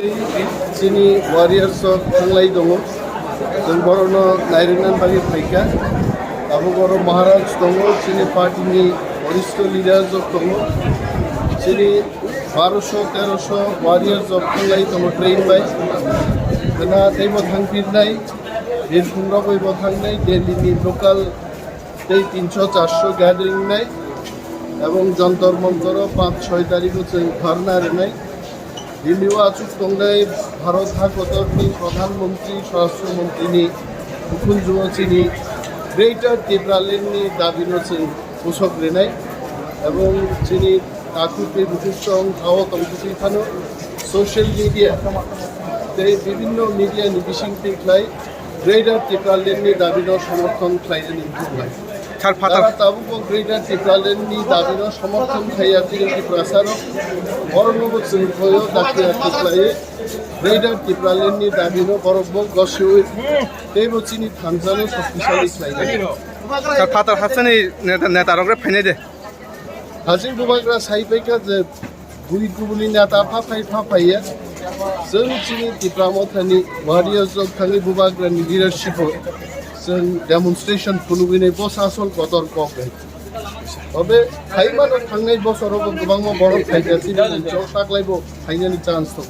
Sini warriors of Thangnai dongo, जों बर'नो नायरिनान बागै फायका, आबो बर' महाराज dongo, sini party ni वरिष्ठ leaders of dongo, sini 1200-1300 warriors of Thangnai dongo train by, karena taibo thangpirnai, birkhungra boibo thangnai, Delhi ni local tei 300-400 gathering nai, এবং যন্তর মন্তর 5-6 তারিখ হচ্ছে ধর্না নাই দিল্লিও আচুক তংলাই ভারত হাকতরনি প্রধানমন্ত্রী স্বরাষ্ট্রমন্ত্রীনি উকুল যুবচিনি গ্রেটার ত্রিপুরালেননি দাবি হচ্ছে পোষক রেনাই এবং চিনি কাকুকে বিপুষ্টং খাওয়াত অংশীখানো সোশ্যাল মিডিয়া বিভিন্ন মিডিয়া নিবিশিং লাই গ্রেটার ত্রিপুরালেননি দাবির সমর্থন খাইনি হয় তারা তাবুক গ্রেটার ত্রিপুরালেননি দাবির সমর্থন খাইয়া তিনি প্রসারক বরনব চিন্ময় দাখিয়া টিপ্লায়ে গ্রেটার ত্রিপুরালেননি দাবির বরব গসুই তেব চিনি থানজানো শক্তিশালী খাইনি ফাতার হাসানি নেতারকরে ফাইনে দে হাজির বুবাগ্রা সাইপাইকা যে গুলি গুলি নেতা ফাফাইয়া जों चिनि ত্রিপুরামথানি वारियर्स of थांनि बुबाग्रानि लिडारशिप जों डेमनस्ट्रेशन खुलुबैनाय बस आसल गदर क'खै तबे फाइमानो थांनाय बोसोरावबो गोबां बर' फाइगासिनो जों ताग्लायबो फाइनायनि चान्स दं